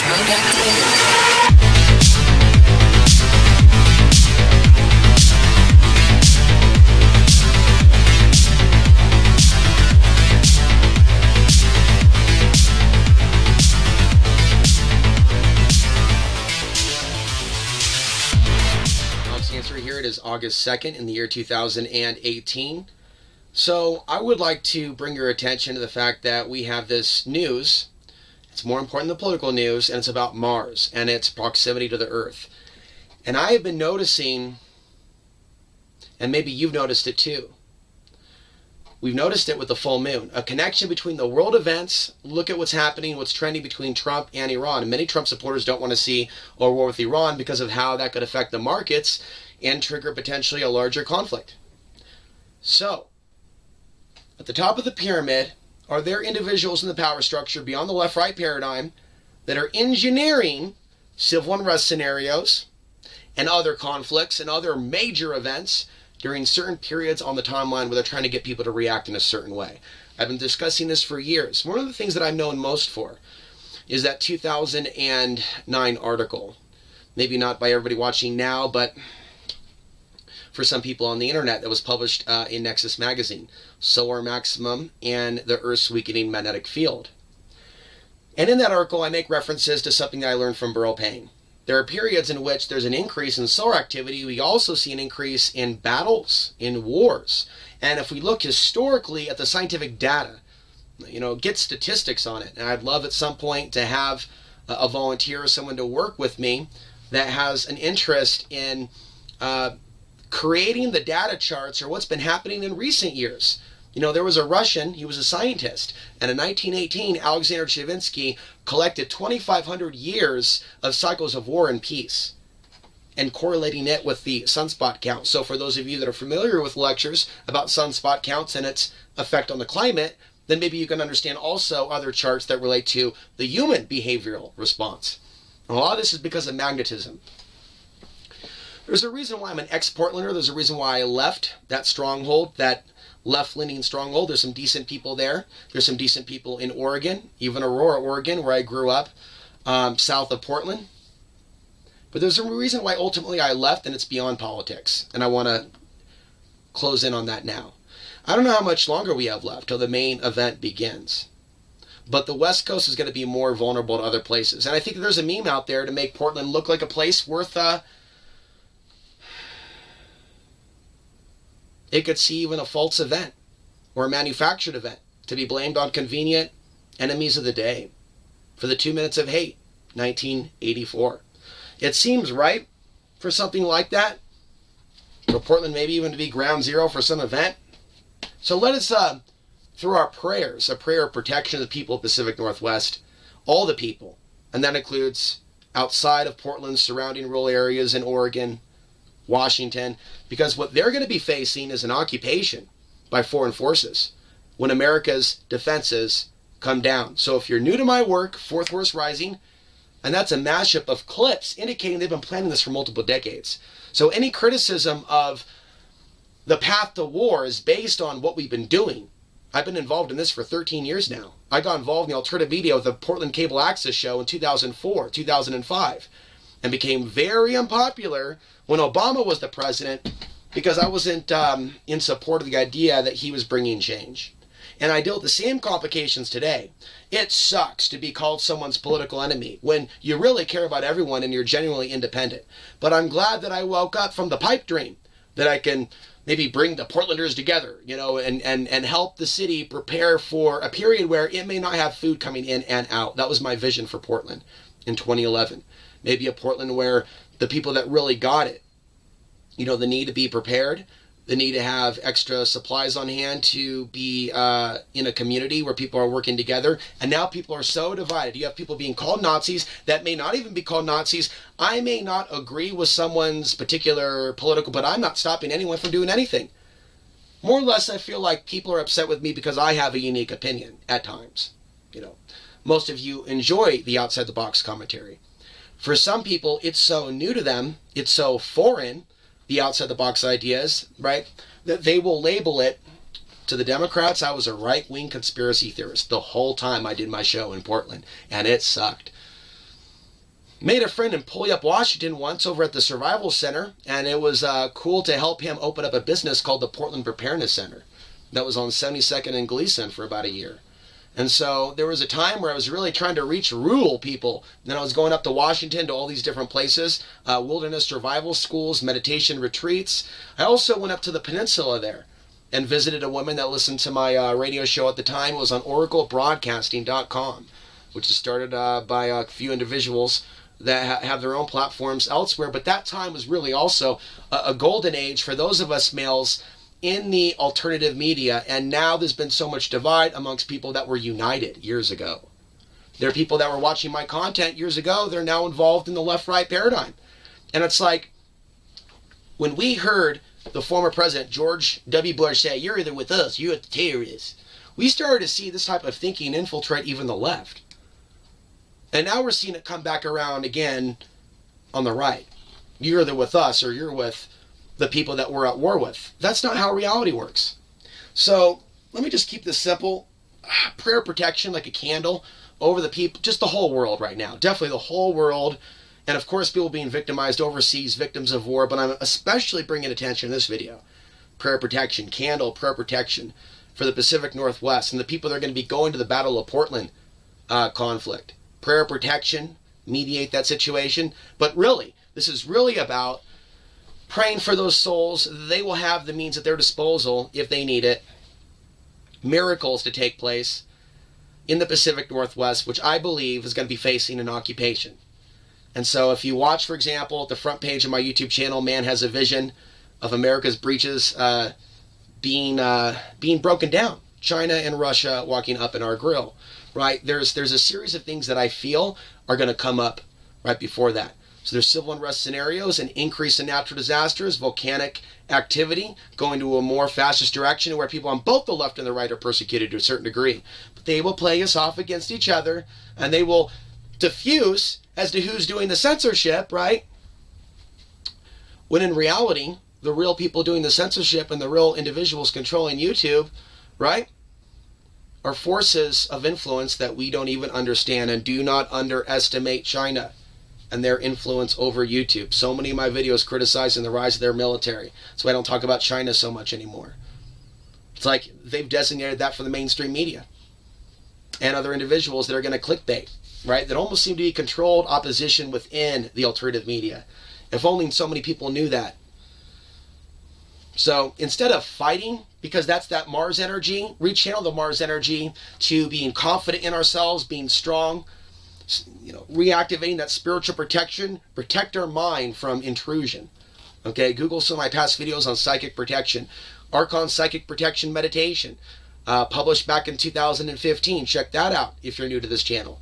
Alex Ansary here. It is August 2nd in the year 2018. So I would like to bring your attention to the fact that we have this news. It's more important than political news, and it's about Mars and its proximity to the Earth. And I have been noticing, and maybe you've noticed it too, we've noticed it with the full moon, a connection between the world events. Look at what's happening, what's trending between Trump and Iran. And many Trump supporters don't want to see a war with Iran because of how that could affect the markets and trigger potentially a larger conflict. So, at the top of the pyramid, are there individuals in the power structure beyond the left-right paradigm that are engineering civil unrest scenarios and other conflicts and other major events during certain periods on the timeline where they're trying to get people to react in a certain way? I've been discussing this for years. One of the things that I'm known most for is that 2009 article. Maybe not by everybody watching now, but for some people on the internet, that was published in Nexus magazine, Solar Maximum and the Earth's Weakening Magnetic Field. And in that article, I make references to something that I learned from Burl Payne. There are periods in which there's an increase in solar activity. We also see an increase in battles, in wars. And if we look historically at the scientific data, get statistics on it. And I'd love at some point to have a volunteer or someone to work with me that has an interest in creating the data charts or what's been happening in recent years. There was a Russian, he was a scientist, and in 1918, Alexander Chavinsky collected 2,500 years of cycles of war and peace and correlating it with the sunspot count. So for those of you that are familiar with lectures about sunspot counts and its effect on the climate, then maybe you can understand also other charts that relate to the human behavioral response. And a lot of this is because of magnetism. There's a reason why I'm an ex-Portlander. There's a reason why I left that stronghold, that left-leaning stronghold. There's some decent people there. There's some decent people in Oregon, even Aurora, Oregon, where I grew up, south of Portland. But there's a reason why ultimately I left, and it's beyond politics. And I want to close in on that now. I don't know how much longer we have left till the main event begins. But the West Coast is going to be more vulnerable to other places. And I think there's a meme out there to make Portland look like a place worth it could see even a false event or a manufactured event to be blamed on convenient enemies of the day for the 2 minutes of hate, 1984. It seems right for something like that, for Portland maybe even to be ground zero for some event. So let us, through our prayers, a prayer of protection of the people of the Pacific Northwest, all the people, and that includes outside of Portland, surrounding rural areas in Oregon, Washington, because what they're going to be facing is an occupation by foreign forces when America's defenses come down. So if you're new to my work, Fourth Horse Rising, and that's a mashup of clips indicating they've been planning this for multiple decades. So any criticism of the path to war is based on what we've been doing. I've been involved in this for 13 years now. I got involved in the alternative media with the Portland Cable Access Show in 2004, 2005, and became very unpopular when Obama was the president because I wasn't in support of the idea that he was bringing change. And I deal with the same complications today. It sucks to be called someone's political enemy when you really care about everyone and you're genuinely independent. But I'm glad that I woke up from the pipe dream, that I can maybe bring the Portlanders together, and help the city prepare for a period where it may not have food coming in and out. That was my vision for Portland in 2011. Maybe a Portland where the people that really got it, the need to be prepared, the need to have extra supplies on hand to be in a community where people are working together. And now people are so divided. You have people being called Nazis that may not even be called Nazis. I may not agree with someone's particular political, but I'm not stopping anyone from doing anything. More or less, I feel like people are upset with me because I have a unique opinion at times. Most of you enjoy the outside-the-box commentary. For some people, it's so new to them, it's so foreign, the outside-the-box ideas, right, that they will label it. To the Democrats, I was a right-wing conspiracy theorist the whole time I did my show in Portland, and it sucked. Made a friend in Puyallup, Washington once over at the Survival Center, and it was cool to help him open up a business called the Portland Preparedness Center that was on 72nd and Gleason for about a year. And so there was a time where I was really trying to reach rural people. And then I was going up to Washington to all these different places, wilderness survival schools, meditation retreats. I also went up to the peninsula there and visited a woman that listened to my radio show at the time. It was on oraclebroadcasting.com, which is started by a few individuals that have their own platforms elsewhere. But that time was really also a golden age for those of us males in the alternative media, and now there's been so much divide amongst people that were united years ago. There are people that were watching my content years ago, they're now involved in the left-right paradigm. And it's like, when we heard the former president, George W. Bush, say, "You're either with us, you're the terrorists," we started to see this type of thinking infiltrate even the left. And now we're seeing it come back around again on the right. You're either with us or you're with the people that we're at war with. That's not how reality works. So let me just keep this simple. Prayer protection like a candle over the people, just the whole world right now. Definitely the whole world. And of course, people being victimized overseas, victims of war. But I'm especially bringing attention in this video. Prayer protection, candle, prayer protection for the Pacific Northwest and the people that are going to be going to the Battle of Portland conflict. Prayer protection, mediate that situation. But really, this is really about praying for those souls. They will have the means at their disposal, if they need it, miracles to take place in the Pacific Northwest, which I believe is going to be facing an occupation. And so if you watch, for example, at the front page of my YouTube channel, Man Has a Vision of America's breaches being broken down. China and Russia walking up in our grill, right? There's a series of things that I feel are going to come up right before that. So there's civil unrest scenarios, an increase in natural disasters, volcanic activity, going to a more fascist direction where people on both the left and the right are persecuted to a certain degree. But they will play us off against each other, and they will diffuse as to who's doing the censorship, right? When in reality, the real people doing the censorship and the real individuals controlling YouTube, right, are forces of influence that we don't even understand. And do not underestimate China and their influence over YouTube. So many of my videos criticizing the rise of their military. That's why I don't talk about China so much anymore. It's like they've designated that for the mainstream media and other individuals that are going to clickbait, right? That almost seem to be controlled opposition within the alternative media. If only so many people knew that. So instead of fighting, because that's that Mars energy, rechannel the Mars energy to being confident in ourselves, being strong, reactivating that spiritual protection, protect our mind from intrusion. Okay, Google some of my past videos on psychic protection. Archon Psychic Protection Meditation, published back in 2015. Check that out if you're new to this channel,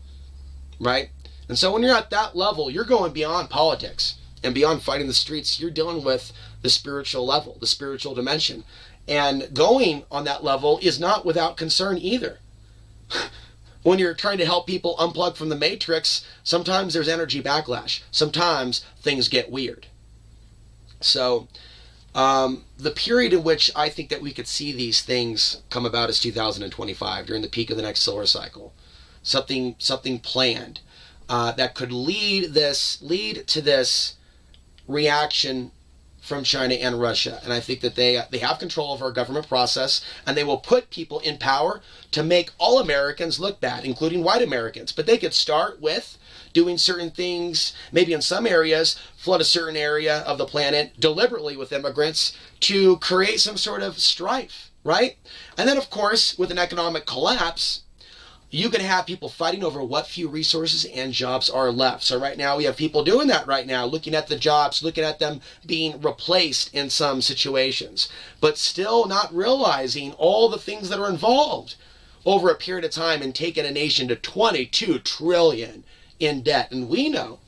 right? And so when you're at that level, you're going beyond politics and beyond fighting the streets. You're dealing with the spiritual level, the spiritual dimension. And going on that level is not without concern either. When you're trying to help people unplug from the matrix, sometimes there's energy backlash. Sometimes things get weird. So the period in which I think that we could see these things come about is 2025, during the peak of the next solar cycle. Something planned that could lead to this reaction from China and Russia. And I think that they have control of our government process, and they will put people in power to make all Americans look bad, including white Americans. But they could start with doing certain things, maybe in some areas, flood a certain area of the planet deliberately with immigrants to create some sort of strife, right? And then, of course, with an economic collapse, you can have people fighting over what few resources and jobs are left. So right now we have people doing that right now, looking at the jobs, looking at them being replaced in some situations, but still not realizing all the things that are involved over a period of time and taking a nation to 22 trillion in debt. And we know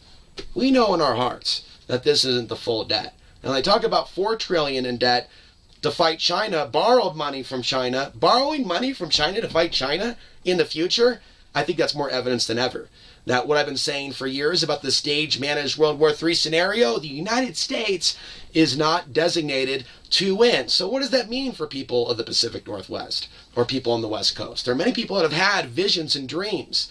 in our hearts that this isn't the full debt. And I talk about 4 trillion in debt to fight China, borrowed money from China, borrowing money from China to fight China in the future. I think that's more evidence than ever that what I've been saying for years about the stage-managed World War III scenario, the United States is not designated to win. So what does that mean for people of the Pacific Northwest or people on the West Coast? There are many people that have had visions and dreams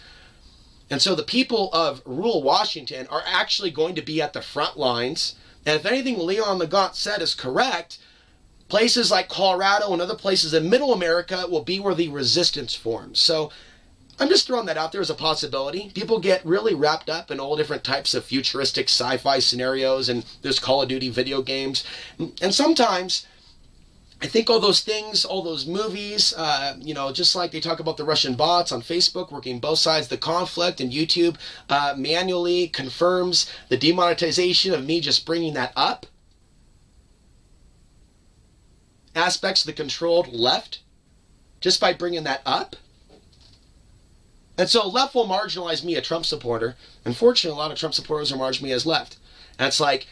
And so the people of rural Washington are actually going to be at the front lines. And if anything Leon Legault said is correct, places like Colorado and other places in Middle America will be where the resistance forms. So I'm just throwing that out there as a possibility. People get really wrapped up in all different types of futuristic sci-fi scenarios, and there's Call of Duty video games. And sometimes I think all those things, all those movies, you know, just like they talk about the Russian bots on Facebook working both sides of the conflict, and YouTube manually confirms the demonetization of me just bringing that up. Aspects of the controlled left, just by bringing that up. And so left will marginalize me, a Trump supporter. Unfortunately, a lot of Trump supporters are marginalizing me as left. And it's like,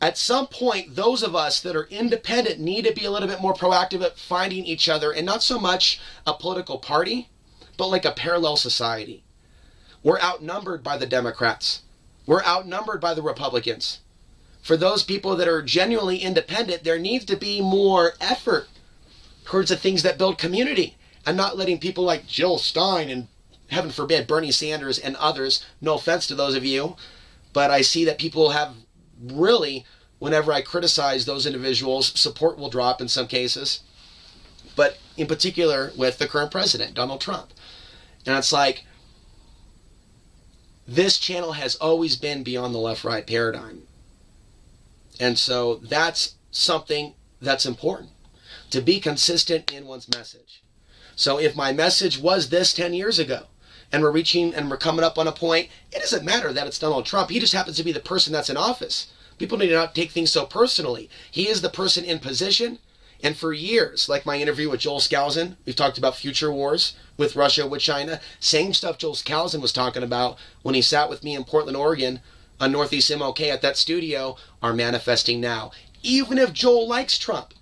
at some point, those of us that are independent need to be a little bit more proactive at finding each other, and not so much a political party, but like a parallel society. We're outnumbered by the Democrats. We're outnumbered by the Republicans. For those people that are genuinely independent, there needs to be more effort towards the things that build community, and not letting people like Jill Stein and, heaven forbid, Bernie Sanders and others, no offense to those of you, but I see that people have really, whenever I criticize those individuals, support will drop in some cases, but in particular with the current president, Donald Trump. And it's like, this channel has always been beyond the left-right paradigm. And so that's something that's important, to be consistent in one's message. So if my message was this 10 years ago, and we're reaching and we're coming up on a point, it doesn't matter that it's Donald Trump. He just happens to be the person that's in office. People need to not take things so personally. He is the person in position. And for years, like my interview with Joel Skousen, we've talked about future wars with Russia, with China. Same stuff Joel Skousen was talking about when he sat with me in Portland, Oregon, on Northeast MLK at that studio, are manifesting now. Even if Joel likes Trump.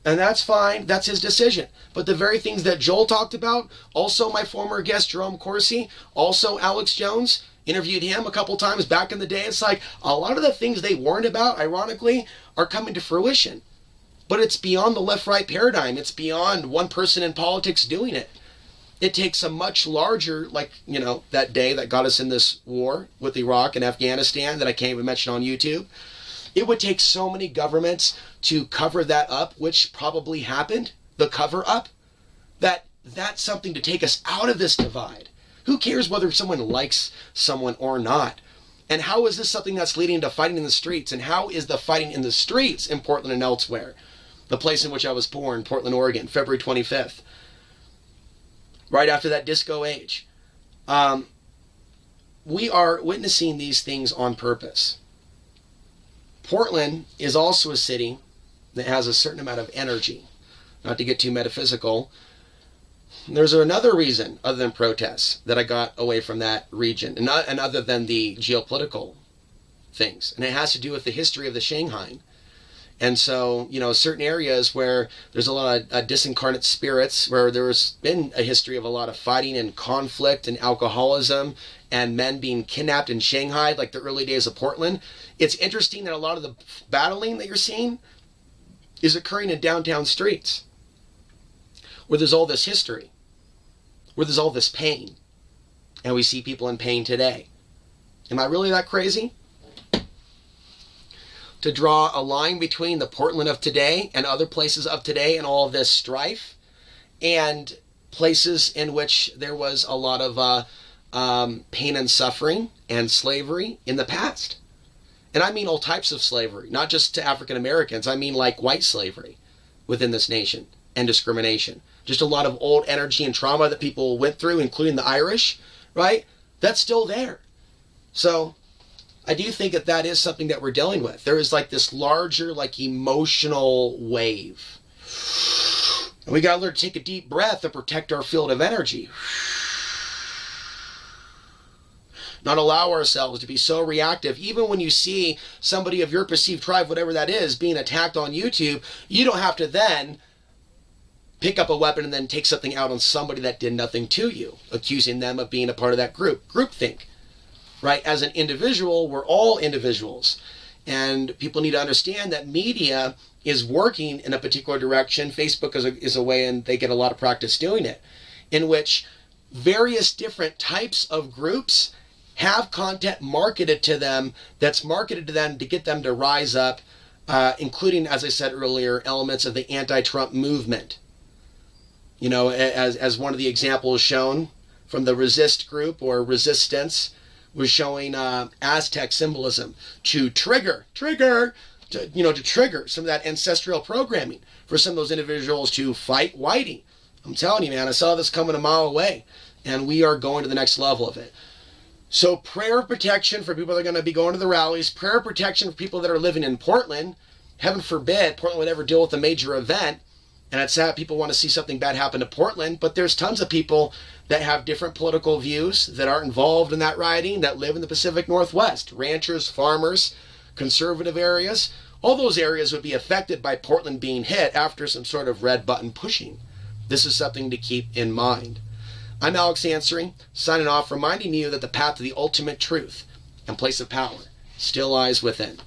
And that's fine, that's his decision. But the very things that Joel talked about, also my former guest Jerome Corsi, also Alex Jones, interviewed him a couple times back in the day. It's like a lot of the things they warned about, ironically, are coming to fruition. But it's beyond the left-right paradigm. It's beyond one person in politics doing it. It takes a much larger, like, you know, that day that got us in this war with Iraq and Afghanistan that I can't even mention on YouTube. It would take so many governments to cover that up, which probably happened, the cover up, that's something to take us out of this divide. Who cares whether someone likes someone or not? And how is this something that's leading to fighting in the streets? And how is the fighting in the streets in Portland and elsewhere? The place in which I was born, Portland, Oregon, February 25th. Right after that disco age. We are witnessing these things on purpose. Portland is also a city that has a certain amount of energy. Not to get too metaphysical, there's another reason other than protests that I got away from that region, and other than the geopolitical things. And it has to do with the history of the Shanghai. And so, you know, certain areas where there's a lot of disincarnate spirits, where there's been a history of a lot of fighting and conflict and alcoholism and men being kidnapped in Shanghai, like the early days of Portland. It's interesting that a lot of the battling that you're seeing is occurring in downtown streets, where there's all this history, where there's all this pain, and we see people in pain today. Am I really that crazy to draw a line between the Portland of today and other places of today and all of this strife, and places in which there was a lot of pain and suffering and slavery in the past? And I mean all types of slavery, not just to African Americans. I mean like white slavery within this nation and discrimination. Just a lot of old energy and trauma that people went through, including the Irish, right? That's still there. So I do think that that is something that we're dealing with. There is like this larger, like emotional wave. And we got to learn to take a deep breath and protect our field of energy. Not allow ourselves to be so reactive. Even when you see somebody of your perceived tribe, whatever that is, being attacked on YouTube, you don't have to then pick up a weapon and then take something out on somebody that did nothing to you, accusing them of being a part of that group. Groupthink, right? As an individual, we're all individuals. And people need to understand that media is working in a particular direction. Facebook is a way, and they get a lot of practice doing it, in which various different types of groups have content marketed to them that's marketed to them to get them to rise up, including, as I said earlier, elements of the anti-Trump movement. You know, as one of the examples shown from the resist group or resistance was showing Aztec symbolism to trigger some of that ancestral programming for some of those individuals to fight whiting. I'm telling you, man, I saw this coming a mile away, and we are going to the next level of it. So prayer protection for people that are going to be going to the rallies, prayer protection for people that are living in Portland. Heaven forbid Portland would ever deal with a major event, and it's sad people want to see something bad happen to Portland, but there's tons of people that have different political views that aren't involved in that rioting that live in the Pacific Northwest. Ranchers, farmers, conservative areas, all those areas would be affected by Portland being hit after some sort of red button pushing. This is something to keep in mind. I'm Alex Ansary, signing off, reminding you that the path to the ultimate truth and place of power still lies within.